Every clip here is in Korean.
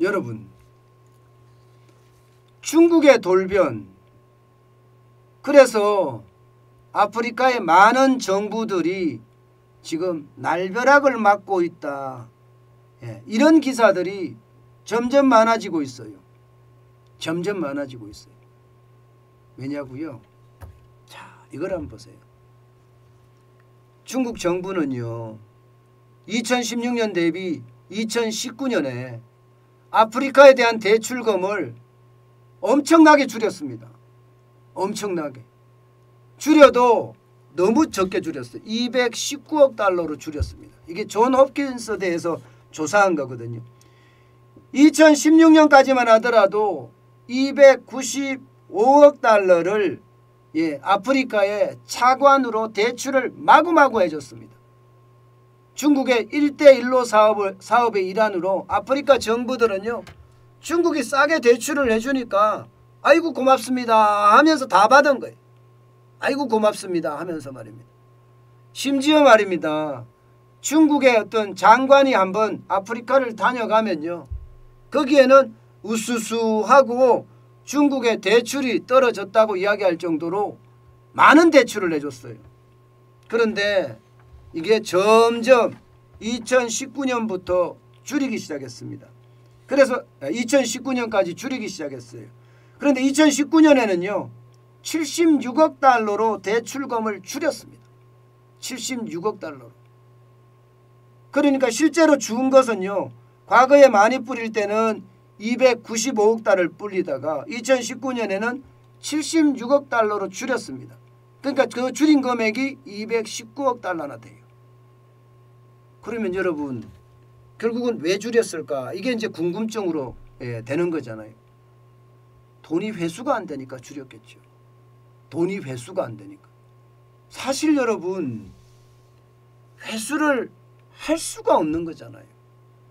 여러분, 중국의 돌변, 그래서 아프리카의 많은 정부들이 지금 날벼락을 맞고 있다. 이런 기사들이 점점 많아지고 있어요. 점점 많아지고 있어요. 왜냐고요? 자, 이걸 한번 보세요. 중국 정부는요, 2016년 대비 2019년에 아프리카에 대한 대출금을 엄청나게 줄였습니다. 엄청나게. 줄여도 너무 적게 줄였어요. 219억 달러로 줄였습니다. 이게 존 홉킨스 대에서 조사한 거거든요. 2016년까지만 하더라도 295억 달러를 아프리카에 차관으로 대출을 마구마구 해줬습니다. 중국의 1대1로 사업의 일환으로 아프리카 정부들은요, 중국이 싸게 대출을 해주니까 아이고 고맙습니다 하면서 다 받은 거예요. 아이고 고맙습니다 하면서 말입니다. 심지어 말입니다. 중국의 어떤 장관이 한번 아프리카를 다녀가면요, 거기에는 우수수하고 중국의 대출이 떨어졌다고 이야기할 정도로 많은 대출을 해줬어요. 그런데 이게 점점 2019년부터 줄이기 시작했습니다. 그래서 2019년까지 줄이기 시작했어요. 그런데 2019년에는요 76억 달러로 대출금을 줄였습니다. 76억 달러로. 그러니까 실제로 준 것은요, 과거에 많이 뿌릴 때는 295억 달러를 뿌리다가 2019년에는 76억 달러로 줄였습니다. 그러니까 그 줄인 금액이 219억 달러나 돼요. 그러면 여러분, 결국은 왜 줄였을까? 이게 이제 궁금증으로 되는 거잖아요. 돈이 회수가 안 되니까 줄였겠죠. 돈이 회수가 안 되니까. 사실 여러분, 회수를 할 수가 없는 거잖아요.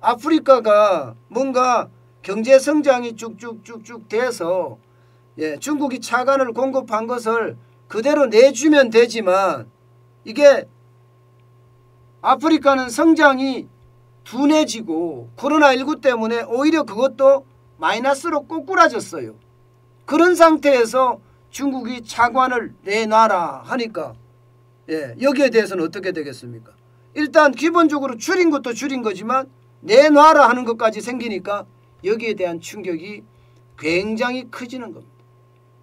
아프리카가 뭔가 경제 성장이 쭉쭉쭉쭉 돼서 중국이 차관을 공급한 것을 그대로 내주면 되지만, 이게 아프리카는 성장이 둔해지고 코로나19 때문에 오히려 그것도 마이너스로 꼬꾸라졌어요. 그런 상태에서 중국이 차관을 내놔라 하니까 여기에 대해서는 어떻게 되겠습니까? 일단 기본적으로 줄인 것도 줄인 거지만 내놔라 하는 것까지 생기니까 여기에 대한 충격이 굉장히 커지는 겁니다.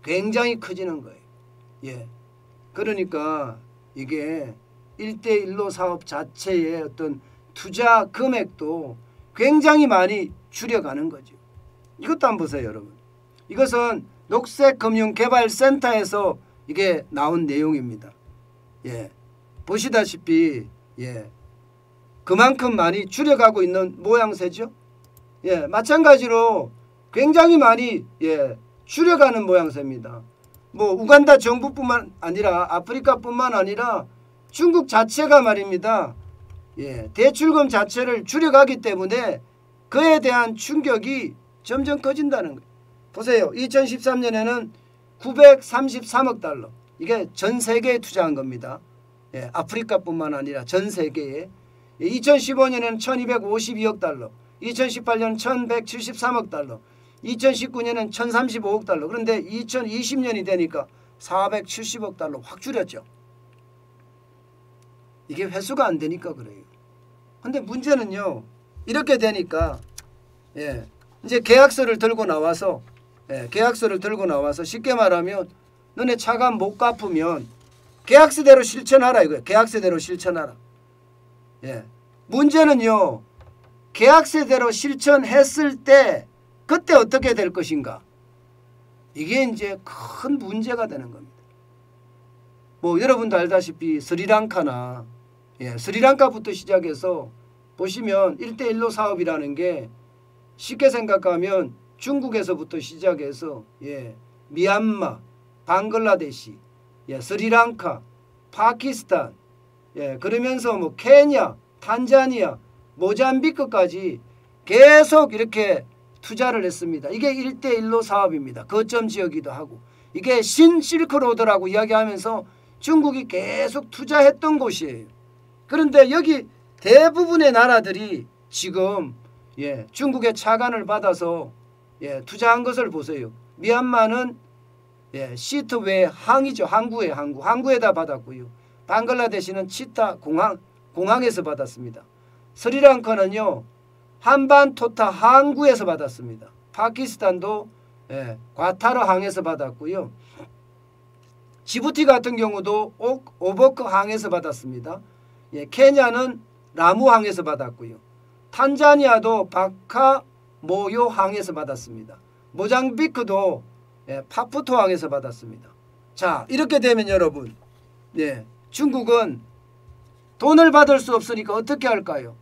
굉장히 커지는 거예요. 그러니까 이게 1대1로 사업 자체의 어떤 투자 금액도 굉장히 많이 줄여가는 거죠. 이것도 한번 보세요, 여러분. 이것은 녹색금융개발센터에서 이게 나온 내용입니다. 보시다시피 그만큼 많이 줄여가고 있는 모양새죠. 마찬가지로 굉장히 많이 줄여가는 모양새입니다. 뭐 우간다 정부뿐만 아니라 아프리카뿐만 아니라 중국 자체가 말입니다. 대출금 자체를 줄여가기 때문에 그에 대한 충격이 점점 커진다는 거예요. 보세요. 2013년에는 933억 달러. 이게 전 세계에 투자한 겁니다. 아프리카뿐만 아니라 전 세계에. 2015년에는 1252억 달러. 2018년 1173억 달러. 2019년엔 1035억 달러. 그런데 2020년이 되니까 470억 달러 확 줄였죠. 이게 회수가 안 되니까 그래요. 근데 문제는요, 이렇게 되니까 이제 계약서를 들고 나와서 쉽게 말하면 너네 차관 못 갚으면 계약서대로 실천하라 이거예요. 계약서대로 실천하라. 문제는요, 계약서대로 실천했을 때 그때 어떻게 될 것인가? 이게 이제 큰 문제가 되는 겁니다. 뭐 여러분도 알다시피 스리랑카나 스리랑카부터 시작해서 보시면 1대1로 사업이라는 게 쉽게 생각하면 중국에서부터 시작해서 미얀마, 방글라데시, 스리랑카, 파키스탄, 그러면서 뭐 케냐, 탄자니아, 모잠비크까지 계속 이렇게 투자를 했습니다. 이게 1대1로 사업입니다. 거점 지역이기도 하고. 이게 신실크로드라고 이야기하면서 중국이 계속 투자했던 곳이에요. 그런데 여기 대부분의 나라들이 지금 예, 중국의 차관을 받아서 예, 투자한 것을 보세요. 미얀마는 예, 시트웨 항이죠. 항구에 항구에다 받았고요. 방글라데시는 치타 공항에서 받았습니다. 스리랑카는요 한반토타 항구에서 받았습니다. 파키스탄도 예, 과타르 항에서 받았고요. 지부티 같은 경우도 오버크 항에서 받았습니다. 예, 케냐는 라무 항에서 받았고요. 탄자니아도 바카모요 항에서 받았습니다. 모잠비크도 예, 파푸토 항에서 받았습니다. 자, 이렇게 되면 여러분, 예, 중국은 돈을 받을 수 없으니까 어떻게 할까요?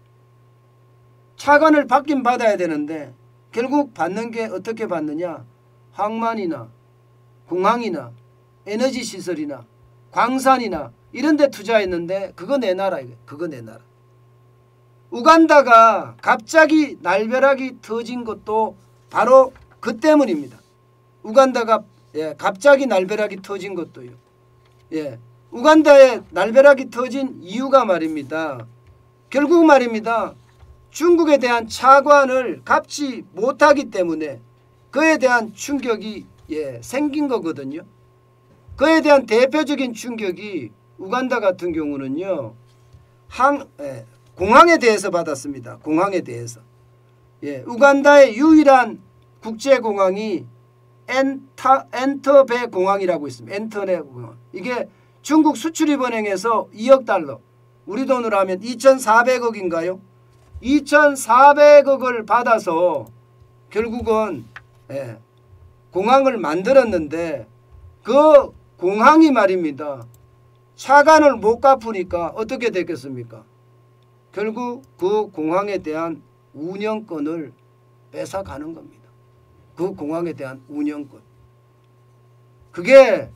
차관을 받긴 받아야 되는데 결국 받는 게 어떻게 받느냐? 항만이나 공항이나 에너지 시설이나 광산이나 이런 데 투자했는데 그거 내놔라. 그거 내놔라. 우간다가 갑자기 날벼락이 터진 것도 바로 그 때문입니다. 우간다가 예, 갑자기 날벼락이 터진 것도요. 예, 우간다에 날벼락이 터진 이유가 말입니다. 결국 말입니다. 중국에 대한 차관을 갚지 못하기 때문에 그에 대한 충격이 예, 생긴 거거든요. 그에 대한 대표적인 충격이 우간다 같은 경우는요. 공항에 대해서 받았습니다. 공항에 대해서. 예, 우간다의 유일한 국제공항이 엔터베 공항이라고 있습니다. 엔터베 공항. 이게 중국 수출입은행에서 2억 달러. 우리 돈으로 하면 2,400억인가요? 2,400억을 받아서 결국은 예, 공항을 만들었는데 그 공항이 말입니다. 차관을 못 갚으니까 어떻게 됐겠습니까? 결국 그 공항에 대한 운영권을 뺏어가는 겁니다. 그 공항에 대한 운영권. 그게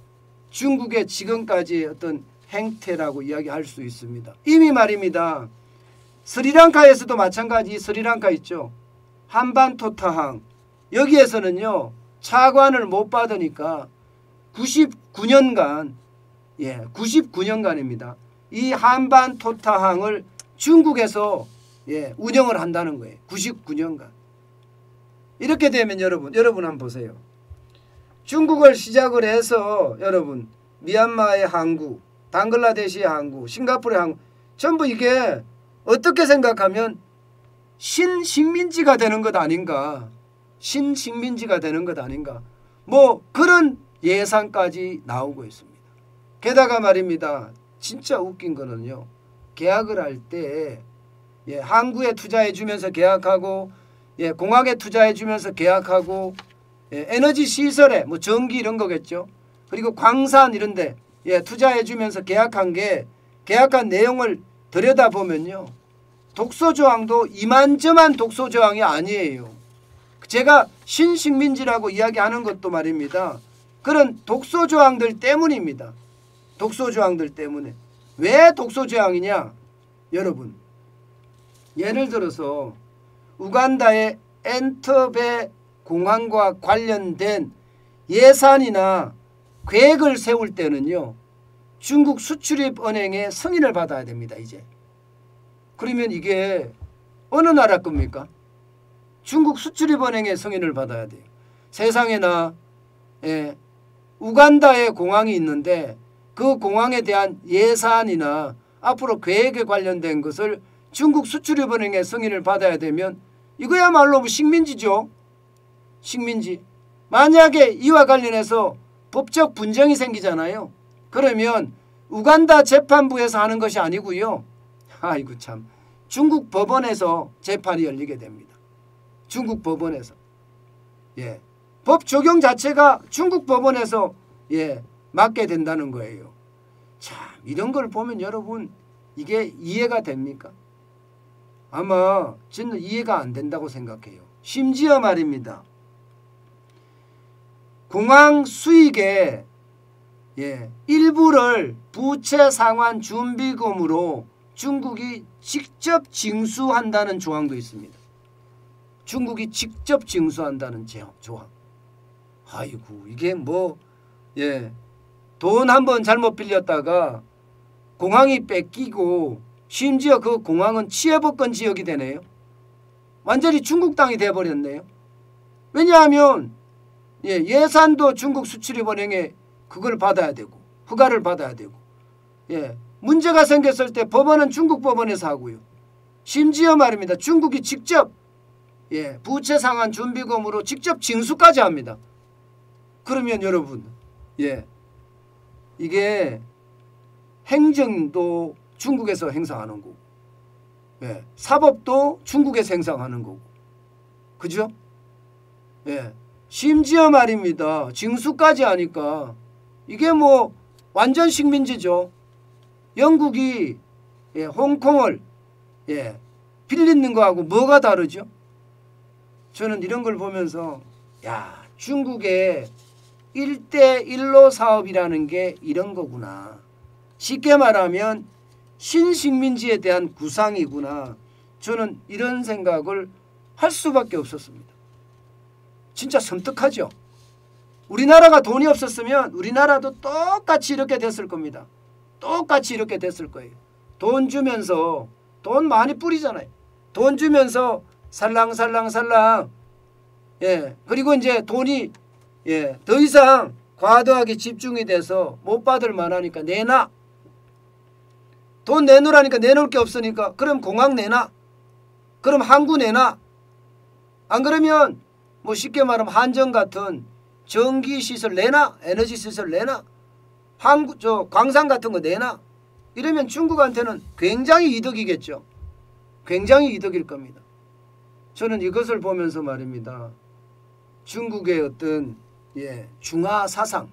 중국의 지금까지의 어떤 행태라고 이야기할 수 있습니다. 이미 말입니다. 스리랑카에서도 마찬가지. 스리랑카 있죠. 한반토타항. 여기에서는요. 차관을 못 받으니까 99년간 예, 99년간입니다. 이 한반토타항을 중국에서 예, 운영을 한다는 거예요. 99년간. 이렇게 되면 여러분 한번 보세요. 중국을 시작을 해서 여러분 미얀마의 항구, 방글라데시의 항구, 싱가포르의 항구 전부 이게 어떻게 생각하면 신식민지가 되는 것 아닌가. 신식민지가 되는 것 아닌가. 뭐 그런 예상까지 나오고 있습니다. 게다가 말입니다. 진짜 웃긴 거는요. 계약을 할 때 예, 항구에 투자해 주면서 계약하고 예, 공항에 투자해 주면서 계약하고 예, 에너지 시설에 뭐 전기 이런 거겠죠. 그리고 광산 이런 데 예, 투자해 주면서 계약한 내용을 들여다보면요. 독소조항도 이만저만 독소조항이 아니에요. 제가 신식민지라고 이야기하는 것도 말입니다. 그런 독소조항들 때문입니다. 독소조항들 때문에. 왜 독소조항이냐? 여러분 예를 들어서 우간다의 엔터베 공항과 관련된 예산이나 계획을 세울 때는요. 중국 수출입은행의 승인을 받아야 됩니다. 이제. 그러면 이게 어느 나라 겁니까? 중국 수출입은행의 승인을 받아야 돼요. 세상에나 예, 우간다에 공항이 있는데 그 공항에 대한 예산이나 앞으로 계획에 관련된 것을 중국 수출입은행의 승인을 받아야 되면 이거야말로 식민지죠. 식민지. 만약에 이와 관련해서 법적 분쟁이 생기잖아요. 그러면 우간다 재판부에서 하는 것이 아니고요. 아이고 참. 중국 법원에서 재판이 열리게 됩니다. 중국 법원에서. 예. 법 적용 자체가 중국 법원에서 예, 맡게 된다는 거예요. 참 이런 걸 보면 여러분 이게 이해가 됩니까? 아마 저는 이해가 안 된다고 생각해요. 심지어 말입니다. 공항 수익의 예, 일부를 부채 상환 준비금으로 중국이 직접 징수한다는 조항도 있습니다. 중국이 직접 징수한다는 조항. 아이고 이게 뭐 예, 돈 한번 잘못 빌렸다가 공항이 뺏기고 심지어 그 공항은 치해복권 지역이 되네요. 완전히 중국 땅이 돼버렸네요. 왜냐하면 예산도 중국 수출입은행에 그걸 받아야 되고 허가를 받아야 되고 문제가 생겼을 때 법원은 중국 법원에서 하고요. 심지어 말입니다. 중국이 직접 부채 상환 준비금으로 직접 징수까지 합니다. 그러면 여러분 이게 행정도 중국에서 행사하는 거고 사법도 중국에서 행사하는 거고 그죠? 심지어 말입니다. 징수까지 하니까 이게 뭐 완전 식민지죠. 영국이 홍콩을 빌리는 거하고 뭐가 다르죠? 저는 이런 걸 보면서 야, 중국의 1대1로 사업이라는 게 이런 거구나. 쉽게 말하면 신식민지에 대한 구상이구나. 저는 이런 생각을 할 수밖에 없었습니다. 진짜 섬뜩하죠. 우리나라가 돈이 없었으면 우리나라도 똑같이 이렇게 됐을 겁니다. 똑같이 이렇게 됐을 거예요. 돈 주면서 돈 많이 뿌리잖아요. 돈 주면서 살랑살랑살랑 그리고 이제 돈이 더 이상 과도하게 집중이 돼서 못 받을 만하니까 내놔. 돈 내놓으라니까 내놓을 게 없으니까 그럼 공항 내놔. 그럼 항구 내놔. 안 그러면 뭐 쉽게 말하면 한정 같은 전기시설 내놔. 에너지시설 내놔. 광산 같은 거 내놔. 이러면 중국한테는 굉장히 이득이겠죠. 굉장히 이득일 겁니다. 저는 이것을 보면서 말입니다. 중국의 어떤 중화사상,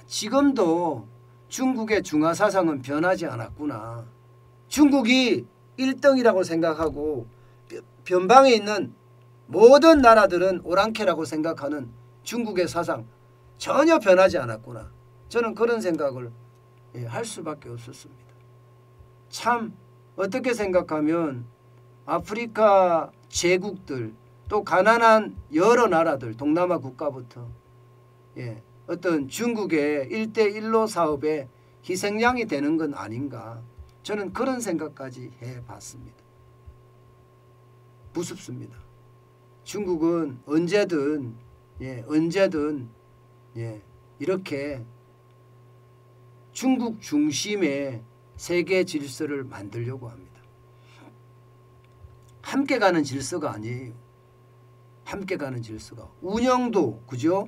지금도 중국의 중화사상은 변하지 않았구나. 중국이 1등이라고 생각하고 변방에 있는 모든 나라들은 오랑캐라고 생각하는 중국의 사상 전혀 변하지 않았구나. 저는 그런 생각을 할 수밖에 없었습니다. 참 어떻게 생각하면 아프리카 제국들 또 가난한 여러 나라들 동남아 국가부터 어떤 중국의 1대1로 사업에 희생양이 되는 건 아닌가. 저는 그런 생각까지 해봤습니다. 무섭습니다. 중국은 언제든 이렇게 중국 중심의 세계 질서를 만들려고 합니다. 함께 가는 질서가 아니에요. 함께 가는 질서가. 운영도 그죠?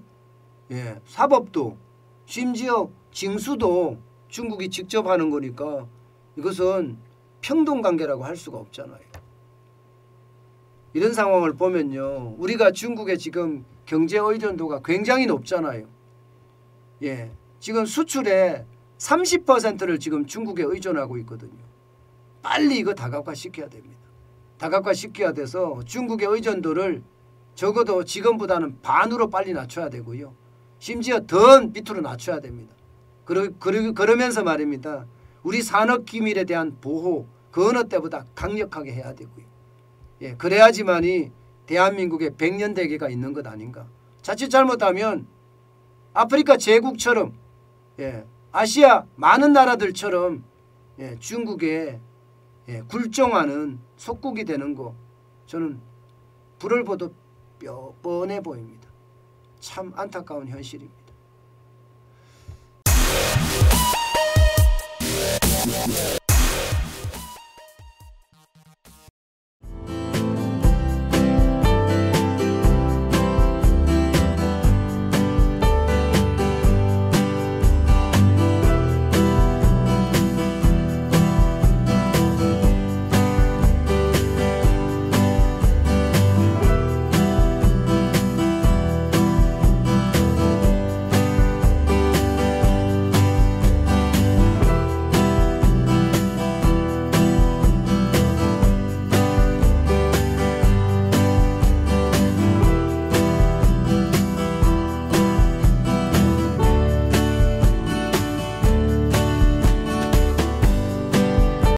사법도 심지어 징수도 중국이 직접 하는 거니까 이것은 평등관계라고 할 수가 없잖아요. 이런 상황을 보면요. 우리가 중국의 지금 경제 의존도가 굉장히 높잖아요. 지금 수출의 30%를 지금 중국에 의존하고 있거든요. 빨리 이거 다각화시켜야 됩니다. 다각화시켜야 돼서 중국의 의존도를 적어도 지금보다는 반으로 빨리 낮춰야 되고요. 심지어 더 밑으로 낮춰야 됩니다. 그러면서 말입니다. 우리 산업기밀에 대한 보호 그 어느 때보다 강력하게 해야 되고요. 그래야지만이 대한민국의 100년 대계가 있는 것 아닌가. 자칫 잘못하면 아프리카 제국처럼 아시아 많은 나라들처럼 중국에 굴종하는 속국이 되는 거 저는 불을 보듯 뻔해 보입니다. 참 안타까운 현실입니다.